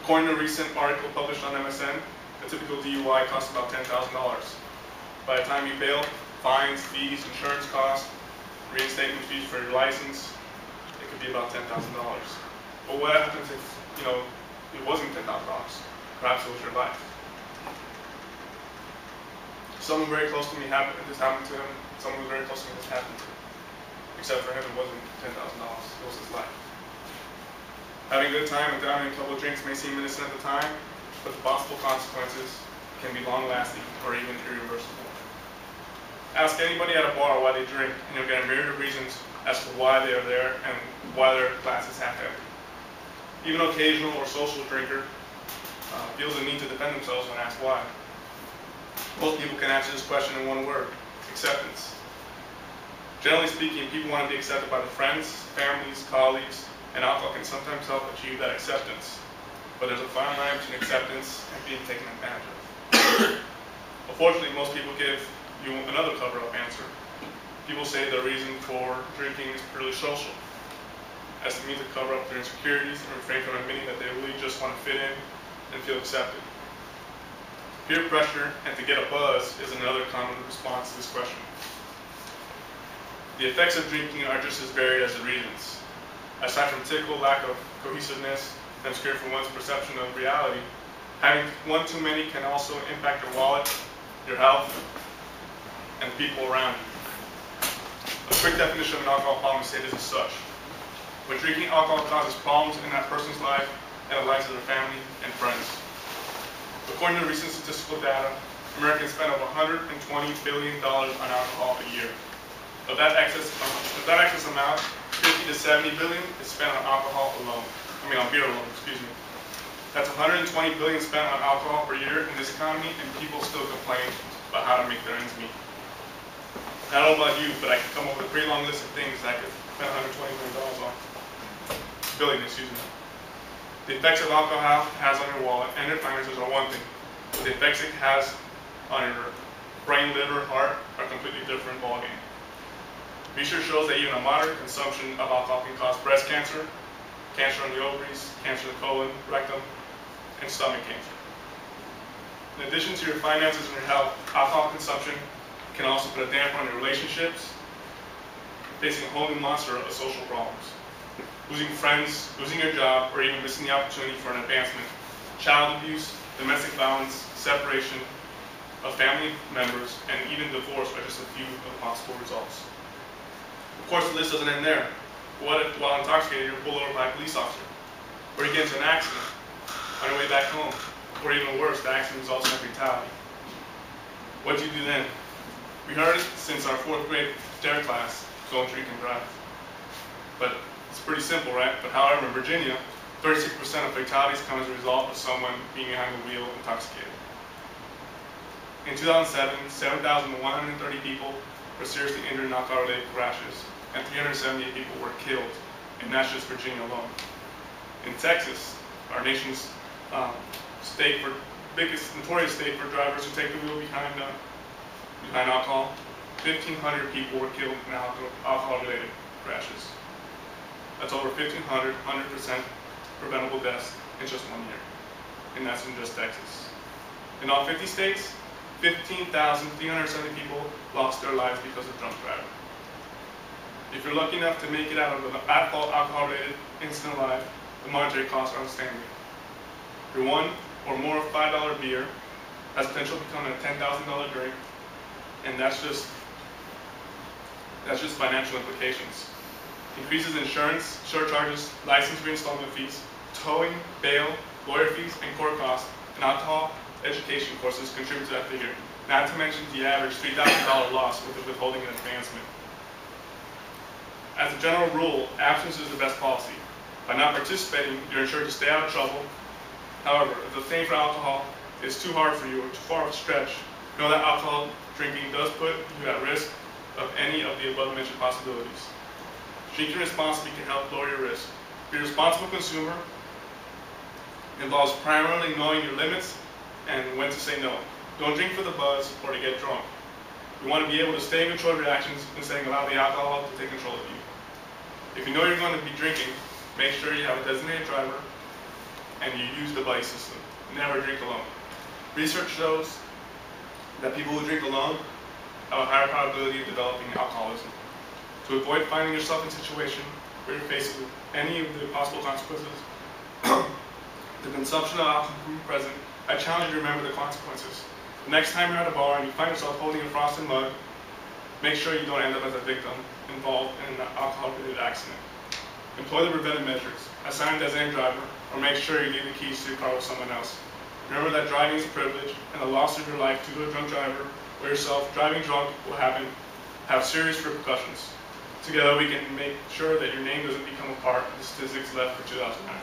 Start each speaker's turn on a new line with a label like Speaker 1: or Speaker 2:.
Speaker 1: According to a recent article published on MSN, a typical DUI costs about $10,000. By the time you bail, fines, fees, insurance costs, reinstatement fees for your license, it could be about $10,000. But what happens if, it wasn't $10,000? Perhaps it was your life. Someone very close to me this happened to him. Someone who was very close to me this happened to. Except for him, it wasn't $10,000. It was his life. Having a good time and downing a couple of drinks may seem innocent at the time, but the possible consequences can be long-lasting or even irreversible. Ask anybody at a bar why they drink, and you'll get a myriad of reasons as to why they are there and why their glass is half empty. Even an occasional or social drinker feels the need to defend themselves when asked why. Most people can answer this question in one word: acceptance. Generally speaking, people want to be accepted by their friends, families, colleagues, and alcohol can sometimes help achieve that acceptance. But there's a fine line between acceptance and being taken advantage of. Unfortunately, most people give you another cover-up answer. People say their reason for drinking is purely social, as a means to cover up their insecurities and refrain from admitting that they really just want to fit in and feel accepted. Peer pressure and to get a buzz is another common response to this question. The effects of drinking are just as varied as the reasons. Aside from typical lack of cohesiveness and obscure from one's perception of reality, having one too many can also impact your wallet, your health, and the people around you. A quick definition of an alcohol problem is stated as such: when drinking alcohol causes problems in that person's life and the lives of their family and friends. According to recent statistical data, Americans spend over $120 billion on alcohol a year. Of that excess amount, 50 to 70 billion is spent on alcohol alone. On beer alone, excuse me. That's 120 billion spent on alcohol per year in this economy, and people still complain about how to make their ends meet. I don't know about you, but I could come up with a pretty long list of things that I could spend $120 billion on. The effects of alcohol has on your wallet and your finances are one thing, but the effects it has on your brain, liver, heart are a completely different ballgame. Research shows that even a moderate consumption of alcohol can cause breast cancer, cancer on the ovaries, cancer in the colon, rectum, and stomach cancer. In addition to your finances and your health, alcohol consumption can also put a damper on your relationships, facing a whole new monster of social problems. Losing friends, losing your job, or even missing the opportunity for an advancement. Child abuse, domestic violence, separation of family members, and even divorce are just a few of the possible results. Of course, the list doesn't end there. What if, while intoxicated, you're pulled over by a police officer? Or you get into an accident on your way back home? Or even worse, the accident results in a fatality. What do you do then? We heard it since our 4th grade dare class, don't drink and drive. But it's pretty simple, right? But however, in Virginia, 36% of fatalities come as a result of someone being behind the wheel intoxicated. In 2007, 7,130 people were seriously injured in alcohol-related crashes, and 378 people were killed, and that's just Virginia alone. In Texas, our nation's biggest notorious state for drivers who take the wheel behind alcohol, 1,500 people were killed in alcohol-related crashes. That's over 1,500, 100% preventable deaths in just 1 year, and that's in just Texas. In all 50 states, 15,370 people lost their lives because of drunk driving. If you're lucky enough to make it out of an at-fault alcohol-related incident alive, the monetary costs are outstanding. Your one or more $5 beer has potential to become a $10,000 drink, and that's just financial implications. Increases in insurance, surcharges, license reinstallment fees, towing, bail, lawyer fees, and court costs, and alcohol education courses contribute to that figure, not to mention the average $3,000 loss with withholding an advancement. As a general rule, abstinence is the best policy. By not participating, you're ensured to stay out of trouble. However, if the thing for alcohol is too hard for you or too far of a stretch, know that alcohol drinking does put you at risk of any of the above-mentioned possibilities. Drinking responsibly can help lower your risk. Be a responsible consumer involves primarily knowing your limits and when to say no. Don't drink for the buzz or to get drunk. You want to be able to stay in control of your actions instead of allow the alcohol to take control of you. If you know you're going to be drinking, make sure you have a designated driver and you use the buddy system. Never drink alone. Research shows that people who drink alone have a higher probability of developing alcoholism. To avoid finding yourself in a situation where you're faced with any of the possible consequences, the consumption of alcohol can be present, I challenge you to remember the consequences. The next time you're at a bar and you find yourself holding a frosted mug, make sure you don't end up as a victim involved in an alcohol-related accident. Employ the preventive measures. Assign a designated driver, or make sure you leave the keys to your car with someone else. Remember that driving is a privilege, and the loss of your life due to a drunk driver or yourself driving drunk will have serious repercussions. Together we can make sure that your name doesn't become a part of the statistics left for 2009.